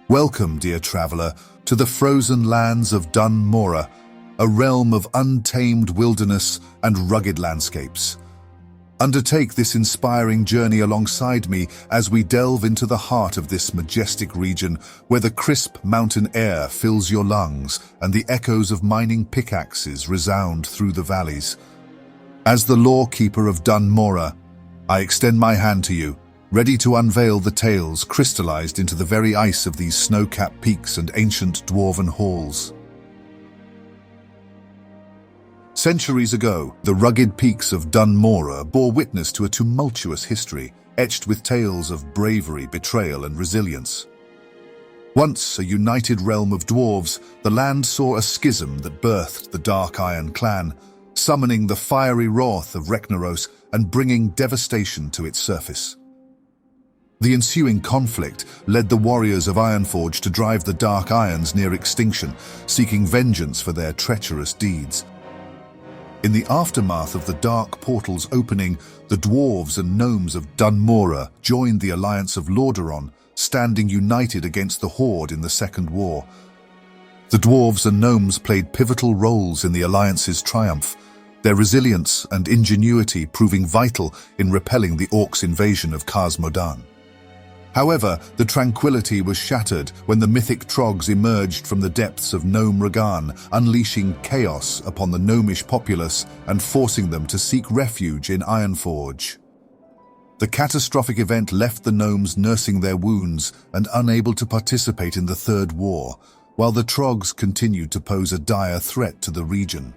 Welcome, dear traveler, to the frozen lands of Dun Morogh, a realm of untamed wilderness and rugged landscapes. Undertake this inspiring journey alongside me as we delve into the heart of this majestic region where the crisp mountain air fills your lungs and the echoes of mining pickaxes resound through the valleys. As the lore keeper of Dun Morogh, I extend my hand to you, ready to unveil the tales crystallized into the very ice of these snow-capped peaks and ancient dwarven halls. Centuries ago, the rugged peaks of Dun Morogh bore witness to a tumultuous history, etched with tales of bravery, betrayal, and resilience. Once a united realm of dwarves, the land saw a schism that birthed the Dark Iron clan, summoning the fiery wrath of Kharanos and bringing devastation to its surface. The ensuing conflict led the warriors of Ironforge to drive the Dark Irons near extinction, seeking vengeance for their treacherous deeds. In the aftermath of the Dark Portal's opening, the dwarves and gnomes of Dun Morogh joined the alliance of Lordaeron, standing united against the Horde in the Second War. The dwarves and gnomes played pivotal roles in the alliance's triumph, their resilience and ingenuity proving vital in repelling the Orcs' invasion of Khaz. However, the tranquility was shattered when the mythic Trogs emerged from the depths of Gnomeregan, unleashing chaos upon the gnomish populace and forcing them to seek refuge in Ironforge. The catastrophic event left the gnomes nursing their wounds and unable to participate in the Third War, while the Trogs continued to pose a dire threat to the region.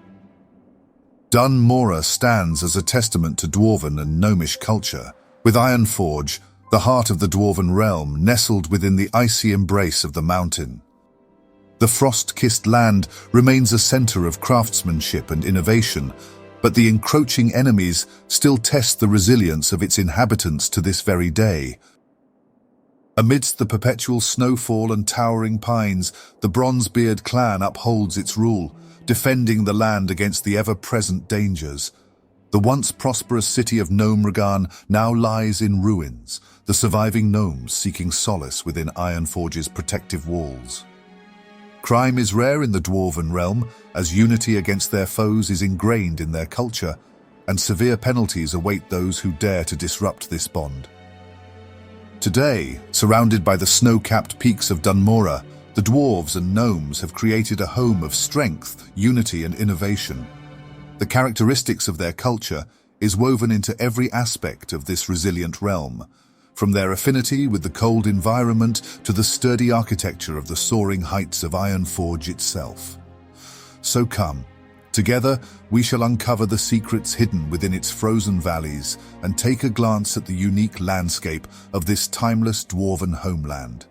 Dun Morogh stands as a testament to dwarven and gnomish culture, with Ironforge, the heart of the dwarven realm, nestled within the icy embrace of the mountain. The frost-kissed land remains a center of craftsmanship and innovation, but the encroaching enemies still test the resilience of its inhabitants to this very day. Amidst the perpetual snowfall and towering pines, the Bronzebeard clan upholds its rule, defending the land against the ever-present dangers. The once prosperous city of Gnomeregan now lies in ruins, the surviving gnomes seeking solace within Ironforge's protective walls. Crime is rare in the dwarven realm, as unity against their foes is ingrained in their culture, and severe penalties await those who dare to disrupt this bond. Today, surrounded by the snow-capped peaks of Dun Morogh, the dwarves and gnomes have created a home of strength, unity, and innovation. The characteristics of their culture is woven into every aspect of this resilient realm, from their affinity with the cold environment to the sturdy architecture of the soaring heights of Ironforge itself. So come, together we shall uncover the secrets hidden within its frozen valleys and take a glance at the unique landscape of this timeless dwarven homeland.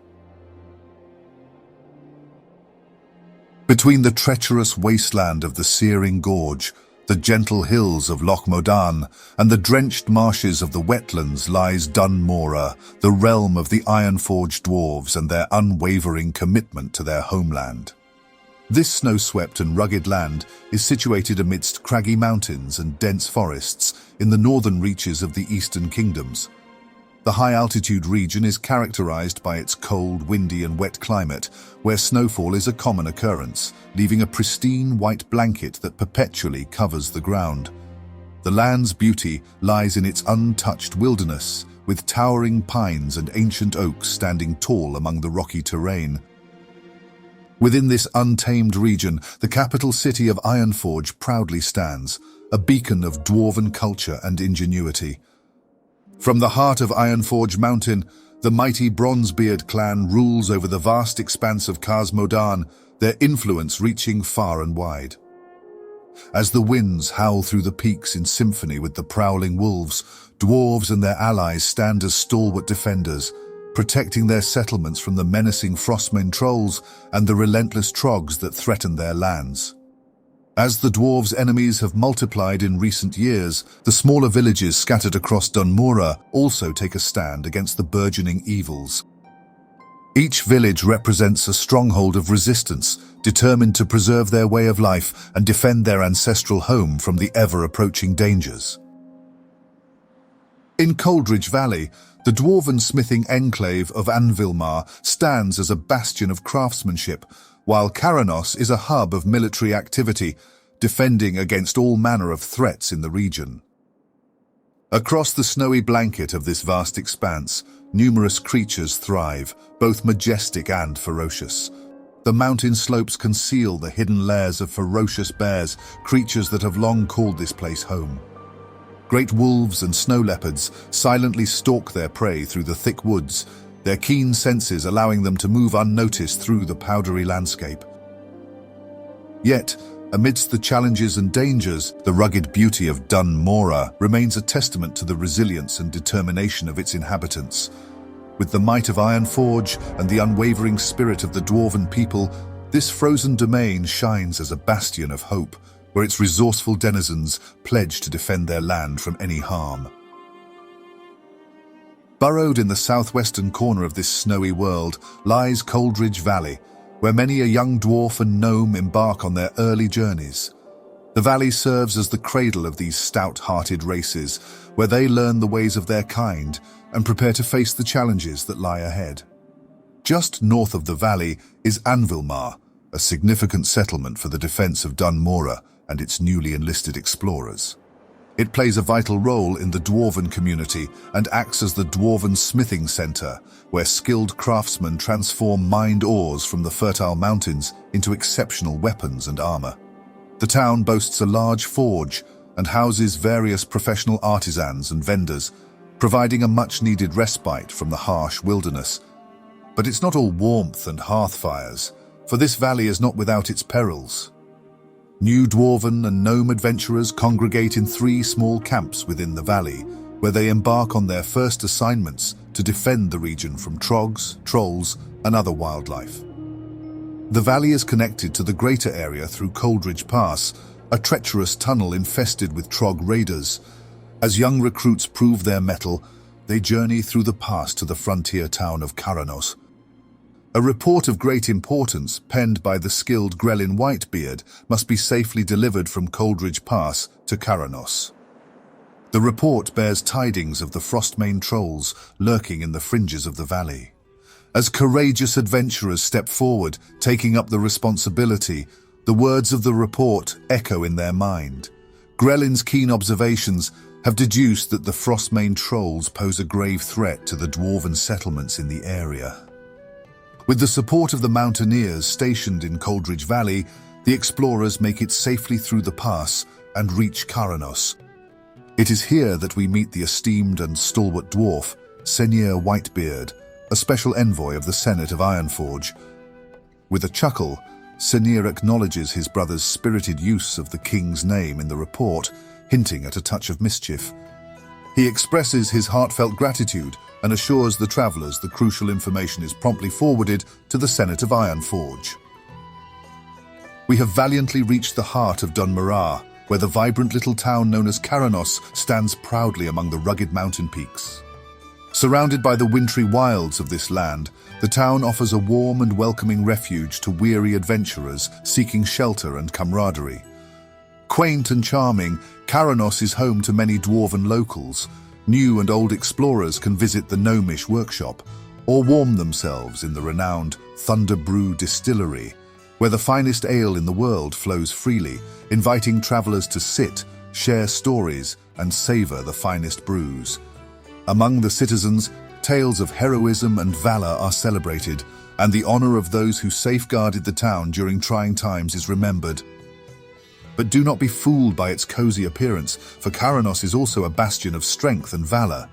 Between the treacherous wasteland of the Searing Gorge, the gentle hills of Loch Modan, and the drenched marshes of the wetlands lies Dun Morogh, the realm of the Ironforge dwarves and their unwavering commitment to their homeland. This snow-swept and rugged land is situated amidst craggy mountains and dense forests in the northern reaches of the Eastern Kingdoms. The high-altitude region is characterized by its cold, windy and wet climate, where snowfall is a common occurrence, leaving a pristine white blanket that perpetually covers the ground. The land's beauty lies in its untouched wilderness, with towering pines and ancient oaks standing tall among the rocky terrain. Within this untamed region, the capital city of Ironforge proudly stands, a beacon of dwarven culture and ingenuity. From the heart of Ironforge Mountain, the mighty Bronzebeard clan rules over the vast expanse of Khaz, their influence reaching far and wide. As the winds howl through the peaks in symphony with the prowling wolves, dwarves and their allies stand as stalwart defenders, protecting their settlements from the menacing Frostmane trolls and the relentless Trogs that threaten their lands. As the dwarves' enemies have multiplied in recent years, the smaller villages scattered across Dun Morogh also take a stand against the burgeoning evils. Each village represents a stronghold of resistance, determined to preserve their way of life and defend their ancestral home from the ever-approaching dangers. In Coldridge Valley, the dwarven smithing enclave of Anvilmar stands as a bastion of craftsmanship, while Kharanos is a hub of military activity, defending against all manner of threats in the region. Across the snowy blanket of this vast expanse, numerous creatures thrive, both majestic and ferocious. The mountain slopes conceal the hidden lairs of ferocious bears, creatures that have long called this place home. Great wolves and snow leopards silently stalk their prey through the thick woods, their keen senses allowing them to move unnoticed through the powdery landscape. Yet, amidst the challenges and dangers, the rugged beauty of Dun Morogh remains a testament to the resilience and determination of its inhabitants. With the might of Ironforge and the unwavering spirit of the dwarven people, this frozen domain shines as a bastion of hope, where its resourceful denizens pledge to defend their land from any harm. Burrowed in the southwestern corner of this snowy world lies Coldridge Valley, where many a young dwarf and gnome embark on their early journeys. The valley serves as the cradle of these stout-hearted races, where they learn the ways of their kind and prepare to face the challenges that lie ahead. Just north of the valley is Anvilmar, a significant settlement for the defense of Dun Morogh and its newly enlisted explorers. It plays a vital role in the dwarven community and acts as the dwarven smithing center, where skilled craftsmen transform mined ores from the fertile mountains into exceptional weapons and armor. The town boasts a large forge and houses various professional artisans and vendors, providing a much-needed respite from the harsh wilderness. But it's not all warmth and hearth fires, for this valley is not without its perils. New dwarven and gnome adventurers congregate in 3 small camps within the valley, where they embark on their first assignments to defend the region from trogs, trolls, and other wildlife. The valley is connected to the greater area through Coldridge Pass, a treacherous tunnel infested with trog raiders. As young recruits prove their mettle, they journey through the pass to the frontier town of Kharanos. A report of great importance, penned by the skilled Grelin Whitebeard, must be safely delivered from Coldridge Pass to Kharanos. The report bears tidings of the Frostmane trolls lurking in the fringes of the valley. As courageous adventurers step forward, taking up the responsibility, the words of the report echo in their mind. Grelin's keen observations have deduced that the Frostmane trolls pose a grave threat to the dwarven settlements in the area. With the support of the mountaineers stationed in Coldridge Valley, the explorers make it safely through the pass and reach Kharanos. It is here that we meet the esteemed and stalwart dwarf, Senior Whitebeard, a special envoy of the Senate of Ironforge. With a chuckle, Senior acknowledges his brother's spirited use of the king's name in the report, hinting at a touch of mischief. He expresses his heartfelt gratitude and assures the travelers the crucial information is promptly forwarded to the Senate of Ironforge. We have valiantly reached the heart of Dun Morogh, where the vibrant little town known as Kharanos stands proudly among the rugged mountain peaks. Surrounded by the wintry wilds of this land, the town offers a warm and welcoming refuge to weary adventurers seeking shelter and camaraderie. Quaint and charming, Kharanos is home to many dwarven locals. New and old explorers can visit the gnomish workshop or warm themselves in the renowned Thunder Brew distillery, where the finest ale in the world flows freely, inviting travelers to sit, share stories, and savor the finest brews. Among the citizens, tales of heroism and valor are celebrated, and the honor of those who safeguarded the town during trying times is remembered. But do not be fooled by its cozy appearance, for Kharanos is also a bastion of strength and valor.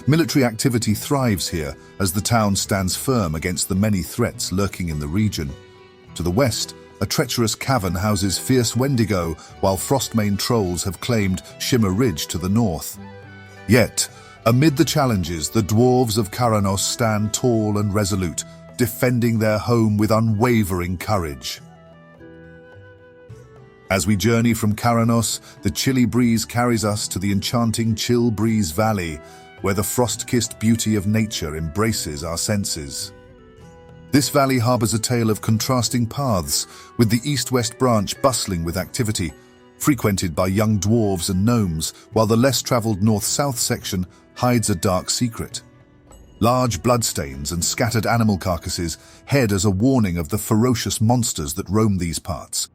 Military activity thrives here as the town stands firm against the many threats lurking in the region. To the west, a treacherous cavern houses fierce Wendigo, while Frostmane trolls have claimed Shimmer Ridge to the north. Yet, amid the challenges, the dwarves of Kharanos stand tall and resolute, defending their home with unwavering courage. As we journey from Kharanos, the chilly breeze carries us to the enchanting Chill Breeze Valley, where the frost-kissed beauty of nature embraces our senses. This valley harbors a tale of contrasting paths, with the east-west branch bustling with activity, frequented by young dwarves and gnomes, while the less-traveled north-south section hides a dark secret. Large bloodstains and scattered animal carcasses head as a warning of the ferocious monsters that roam these parts.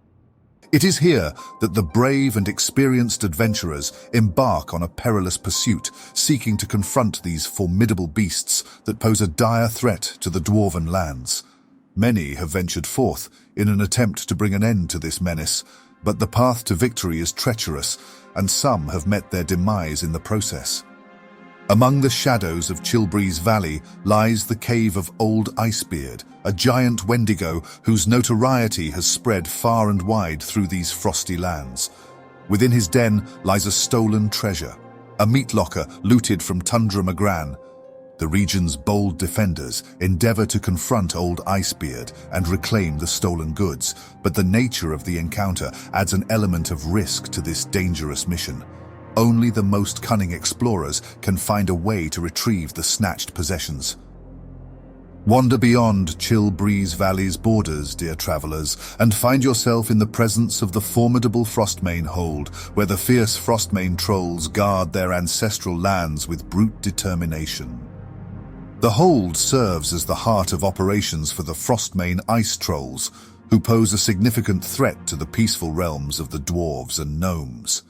It is here that the brave and experienced adventurers embark on a perilous pursuit, seeking to confront these formidable beasts that pose a dire threat to the dwarven lands. Many have ventured forth in an attempt to bring an end to this menace, but the path to victory is treacherous, and some have met their demise in the process. Among the shadows of Chilbreeze Valley lies the cave of Old Icebeard, a giant Wendigo whose notoriety has spread far and wide through these frosty lands. Within his den lies a stolen treasure, a meat locker looted from Tundra Magran. The region's bold defenders endeavor to confront Old Icebeard and reclaim the stolen goods, but the nature of the encounter adds an element of risk to this dangerous mission. Only the most cunning explorers can find a way to retrieve the snatched possessions. Wander beyond Chilbreeze Valley's borders, dear travelers, and find yourself in the presence of the formidable Frostmane hold, where the fierce Frostmane trolls guard their ancestral lands with brute determination. The hold serves as the heart of operations for the Frostmane ice trolls, who pose a significant threat to the peaceful realms of the dwarves and gnomes.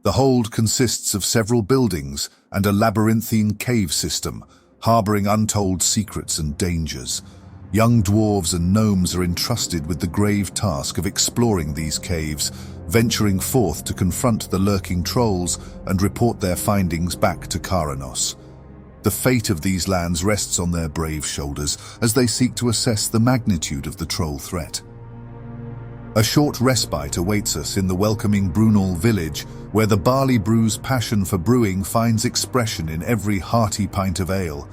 The hold consists of several buildings and a labyrinthine cave system, harboring untold secrets and dangers. Young dwarves and gnomes are entrusted with the grave task of exploring these caves, venturing forth to confront the lurking trolls and report their findings back to Kharanos. The fate of these lands rests on their brave shoulders as they seek to assess the magnitude of the troll threat. A short respite awaits us in the welcoming Brewnall village, where the barley brew's passion for brewing finds expression in every hearty pint of ale.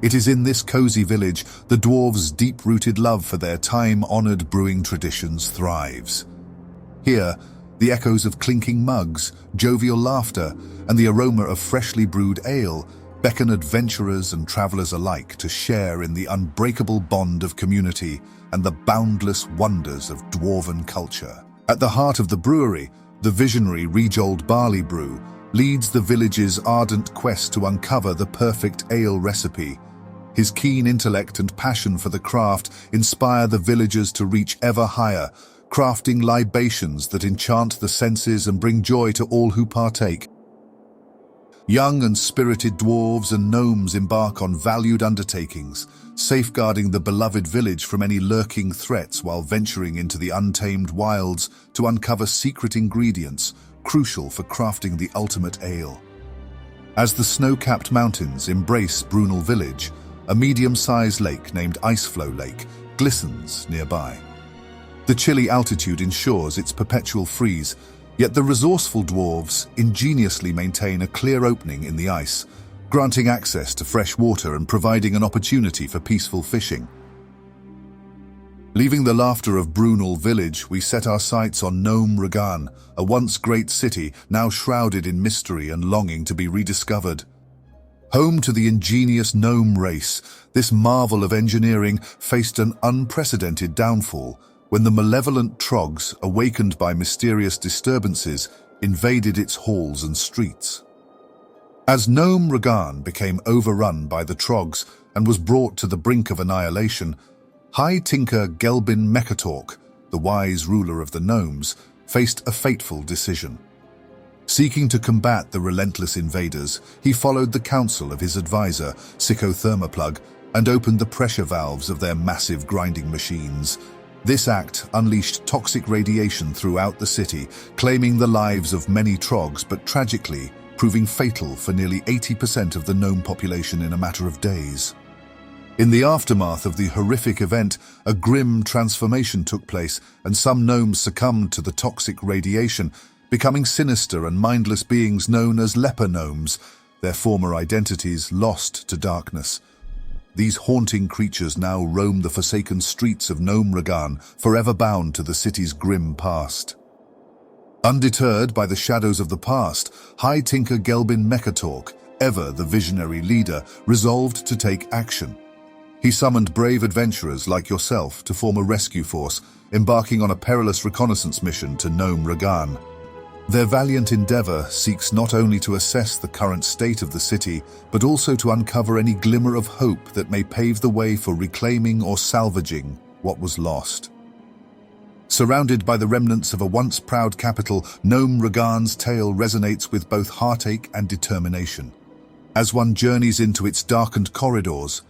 It is in this cozy village the dwarves' deep-rooted love for their time-honored brewing traditions thrives. Here, the echoes of clinking mugs, jovial laughter, and the aroma of freshly brewed ale beckon adventurers and travelers alike to share in the unbreakable bond of community and the boundless wonders of dwarven culture. At the heart of the brewery, the visionary Rejold Barley Brew leads the village's ardent quest to uncover the perfect ale recipe. His keen intellect and passion for the craft inspire the villagers to reach ever higher, crafting libations that enchant the senses and bring joy to all who partake. Young and spirited dwarves and gnomes embark on valued undertakings, safeguarding the beloved village from any lurking threats while venturing into the untamed wilds to uncover secret ingredients crucial for crafting the ultimate ale. As the snow-capped mountains embrace Brewnall village, a medium-sized lake named Iceflow Lake glistens nearby. The chilly altitude ensures its perpetual freeze, yet the resourceful dwarves ingeniously maintain a clear opening in the ice, granting access to fresh water and providing an opportunity for peaceful fishing. Leaving the laughter of Brewnall village, we set our sights on Gnomeregan, a once great city now shrouded in mystery and longing to be rediscovered. Home to the ingenious gnome race, this marvel of engineering faced an unprecedented downfall when the malevolent trogs, awakened by mysterious disturbances, invaded its halls and streets. As Gnomeregan became overrun by the trogs and was brought to the brink of annihilation, High Tinker Gelbin Mekatork, the wise ruler of the gnomes, faced a fateful decision. Seeking to combat the relentless invaders, he followed the counsel of his advisor, Psychothermoplug, and opened the pressure valves of their massive grinding machines. This act unleashed toxic radiation throughout the city, claiming the lives of many trogs, but tragically proving fatal for nearly 80% of the gnome population in a matter of days. In the aftermath of the horrific event, a grim transformation took place, and some gnomes succumbed to the toxic radiation, becoming sinister and mindless beings known as leper gnomes, their former identities lost to darkness. These haunting creatures now roam the forsaken streets of Gnomeregan, forever bound to the city's grim past. Undeterred by the shadows of the past, High Tinker Gelbin Mekatork, ever the visionary leader, resolved to take action. He summoned brave adventurers like yourself to form a rescue force, embarking on a perilous reconnaissance mission to Gnomeregan. Their valiant endeavor seeks not only to assess the current state of the city, but also to uncover any glimmer of hope that may pave the way for reclaiming or salvaging what was lost. Surrounded by the remnants of a once proud capital, Gnomeregan's tale resonates with both heartache and determination. As one journeys into its darkened corridors,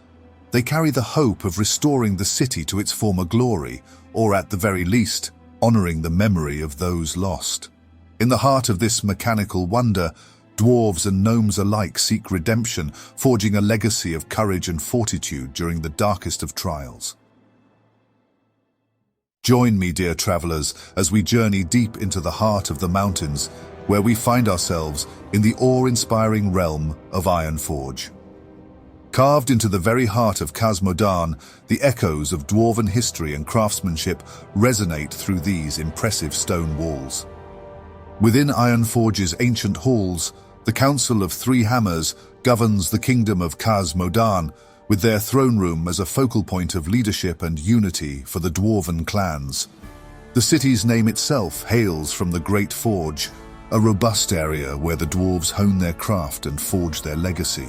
they carry the hope of restoring the city to its former glory, or at the very least, honoring the memory of those lost. In the heart of this mechanical wonder, dwarves and gnomes alike seek redemption, forging a legacy of courage and fortitude during the darkest of trials. Join me, dear travelers, as we journey deep into the heart of the mountains, where we find ourselves in the awe-inspiring realm of Ironforge. Carved into the very heart of Khaz Modan, the echoes of dwarven history and craftsmanship resonate through these impressive stone walls. Within Ironforge's ancient halls, the Council of Three Hammers governs the kingdom of Khaz Modan, with their throne room as a focal point of leadership and unity for the dwarven clans. The city's name itself hails from the Great Forge, a robust area where the dwarves hone their craft and forge their legacy.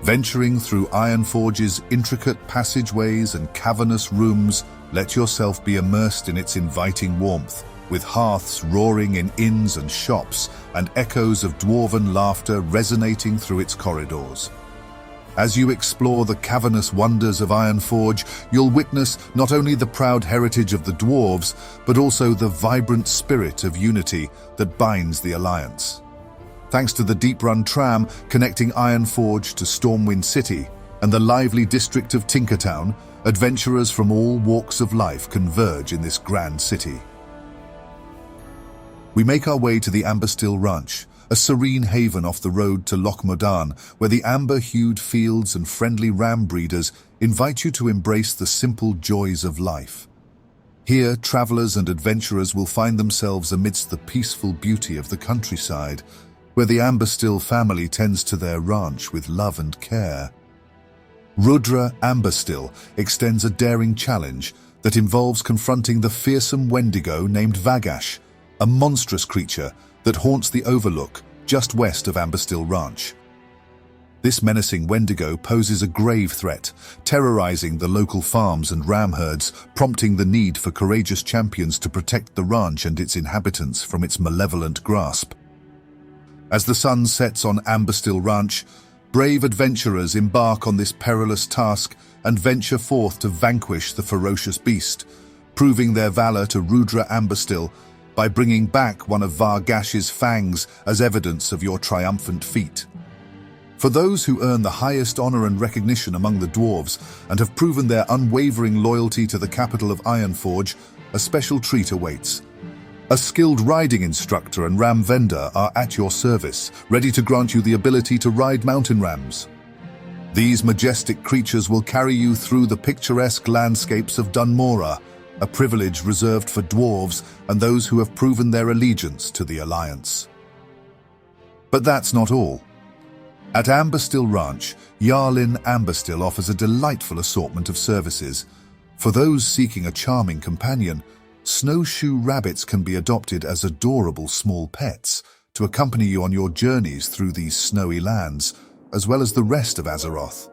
Venturing through Ironforge's intricate passageways and cavernous rooms, let yourself be immersed in its inviting warmth, with hearths roaring in inns and shops and echoes of dwarven laughter resonating through its corridors. As you explore the cavernous wonders of Ironforge, you'll witness not only the proud heritage of the dwarves, but also the vibrant spirit of unity that binds the Alliance. Thanks to the deep-run tram connecting Ironforge to Stormwind City and the lively district of Tinkertown, adventurers from all walks of life converge in this grand city. We make our way to the Amberstill Ranch, a serene haven off the road to Loch Modan, where the amber-hued fields and friendly ram breeders invite you to embrace the simple joys of life. Here, travelers and adventurers will find themselves amidst the peaceful beauty of the countryside, where the Amberstill family tends to their ranch with love and care. Rudra Amberstill extends a daring challenge that involves confronting the fearsome Wendigo named Vagash, a monstrous creature that haunts the Overlook just west of Amberstill Ranch. This menacing Wendigo poses a grave threat, terrorizing the local farms and ram herds, prompting the need for courageous champions to protect the ranch and its inhabitants from its malevolent grasp. As the sun sets on Amberstill Ranch, brave adventurers embark on this perilous task and venture forth to vanquish the ferocious beast, proving their valor to Rudra Amberstill by bringing back one of Vargash's fangs as evidence of your triumphant feat. For those who earn the highest honor and recognition among the dwarves and have proven their unwavering loyalty to the capital of Ironforge, a special treat awaits. A skilled riding instructor and ram vendor are at your service, ready to grant you the ability to ride mountain rams. These majestic creatures will carry you through the picturesque landscapes of Dun Morogh, a privilege reserved for dwarves and those who have proven their allegiance to the Alliance. But that's not all. At Amberstill Ranch, Yarlin Amberstill offers a delightful assortment of services. For those seeking a charming companion, snowshoe rabbits can be adopted as adorable small pets to accompany you on your journeys through these snowy lands, as well as the rest of Azeroth.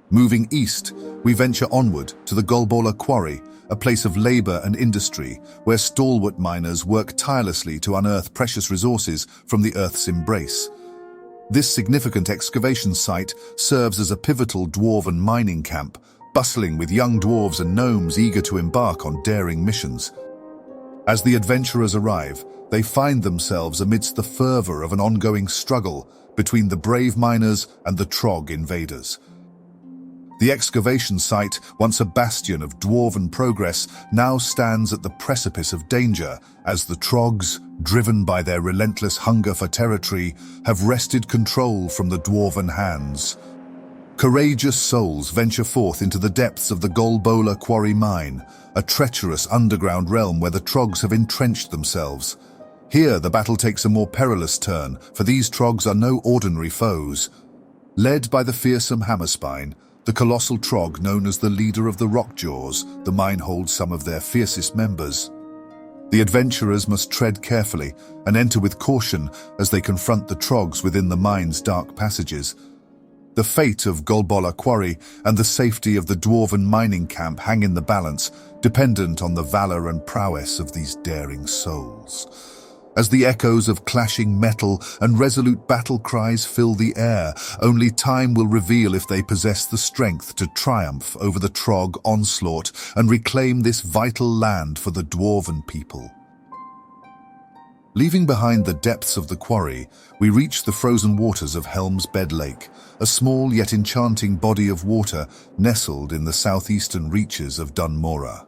Moving east, we venture onward to the Gol'Bolar Quarry, a place of labor and industry where stalwart miners work tirelessly to unearth precious resources from the Earth's embrace. This significant excavation site serves as a pivotal dwarven mining camp, bustling with young dwarves and gnomes eager to embark on daring missions. As the adventurers arrive, they find themselves amidst the fervor of an ongoing struggle between the brave miners and the Trogg invaders. The excavation site, once a bastion of dwarven progress, now stands at the precipice of danger as the Troggs, driven by their relentless hunger for territory, have wrested control from the dwarven hands. Courageous souls venture forth into the depths of the Gol'Bolar Quarry mine, a treacherous underground realm where the Troggs have entrenched themselves. Here, the battle takes a more perilous turn, for these Troggs are no ordinary foes. Led by the fearsome Hammerspine, the colossal Trogg known as the leader of the Rockjaws, the mine holds some of their fiercest members. The adventurers must tread carefully and enter with caution as they confront the trogs within the mine's dark passages. The fate of Gol'Bolar Quarry and the safety of the dwarven mining camp hang in the balance, dependent on the valor and prowess of these daring souls. As the echoes of clashing metal and resolute battle cries fill the air, only time will reveal if they possess the strength to triumph over the Trog onslaught and reclaim this vital land for the dwarven people. Leaving behind the depths of the quarry, we reach the frozen waters of Helm's Bed Lake, a small yet enchanting body of water nestled in the southeastern reaches of Dun Morogh.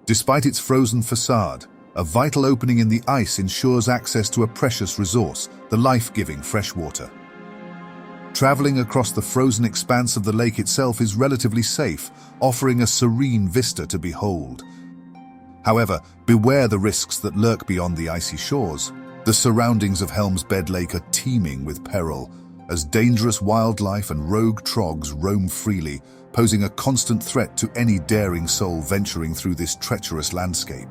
Despite its frozen facade, a vital opening in the ice ensures access to a precious resource, the life-giving fresh water. Traveling across the frozen expanse of the lake itself is relatively safe, offering a serene vista to behold. However, beware the risks that lurk beyond the icy shores. The surroundings of Helm's Bed Lake are teeming with peril, as dangerous wildlife and rogue trogs roam freely, posing a constant threat to any daring soul venturing through this treacherous landscape.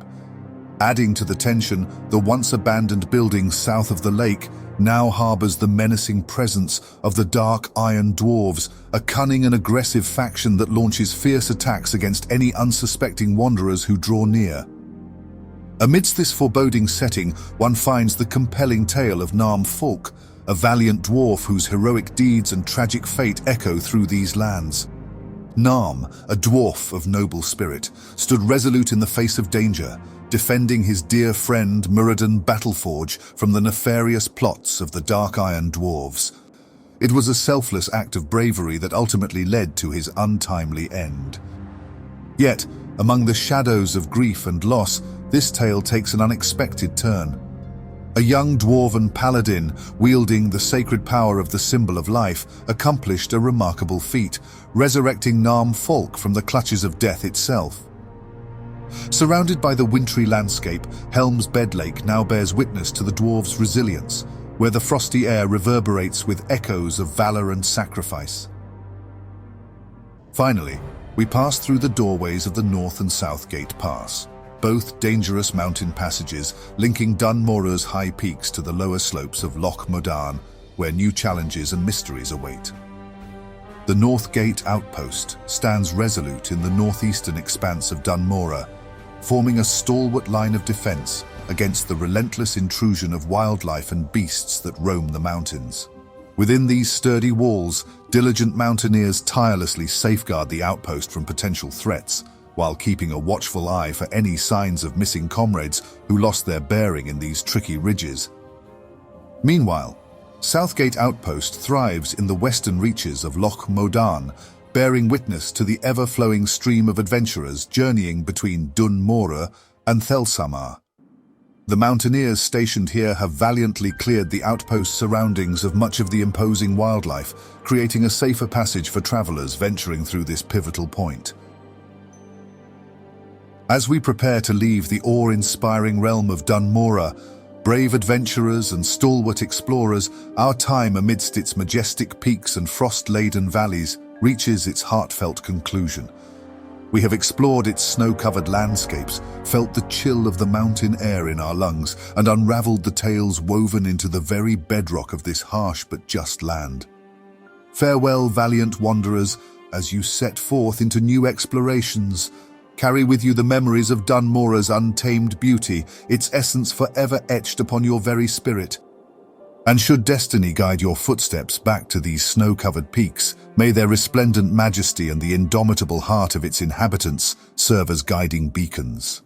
Adding to the tension, the once-abandoned building south of the lake now harbors the menacing presence of the Dark Iron Dwarves, a cunning and aggressive faction that launches fierce attacks against any unsuspecting wanderers who draw near. Amidst this foreboding setting, one finds the compelling tale of Narm Falk, a valiant dwarf whose heroic deeds and tragic fate echo through these lands. Narm, a dwarf of noble spirit, stood resolute in the face of danger, defending his dear friend Muradin Battleforge from the nefarious plots of the Dark Iron Dwarves. It was a selfless act of bravery that ultimately led to his untimely end. Yet, among the shadows of grief and loss, this tale takes an unexpected turn. A young dwarven paladin, wielding the sacred power of the symbol of life, accomplished a remarkable feat, resurrecting Narm Falk from the clutches of death itself. Surrounded by the wintry landscape, Helm's Bed Lake now bears witness to the dwarves' resilience, where the frosty air reverberates with echoes of valor and sacrifice. Finally, we pass through the doorways of the North and South Gate Pass, both dangerous mountain passages linking Dun Morogh's high peaks to the lower slopes of Loch Modan, where new challenges and mysteries await. The North Gate Outpost stands resolute in the northeastern expanse of Dun Morogh, forming a stalwart line of defense against the relentless intrusion of wildlife and beasts that roam the mountains. Within these sturdy walls, diligent mountaineers tirelessly safeguard the outpost from potential threats, while keeping a watchful eye for any signs of missing comrades who lost their bearing in these tricky ridges. Meanwhile, Southgate Outpost thrives in the western reaches of Loch Modan, bearing witness to the ever-flowing stream of adventurers journeying between Dun Morogh and Thelsamar. The mountaineers stationed here have valiantly cleared the outpost's surroundings of much of the imposing wildlife, creating a safer passage for travelers venturing through this pivotal point. As we prepare to leave the awe-inspiring realm of Dun Morogh, brave adventurers and stalwart explorers, our time amidst its majestic peaks and frost-laden valleys reaches its heartfelt conclusion. We have explored its snow-covered landscapes, felt the chill of the mountain air in our lungs, and unraveled the tales woven into the very bedrock of this harsh but just land. Farewell, valiant wanderers, as you set forth into new explorations. Carry with you the memories of Dun Morogh's untamed beauty, its essence forever etched upon your very spirit. And should destiny guide your footsteps back to these snow-covered peaks, may their resplendent majesty and the indomitable heart of its inhabitants serve as guiding beacons.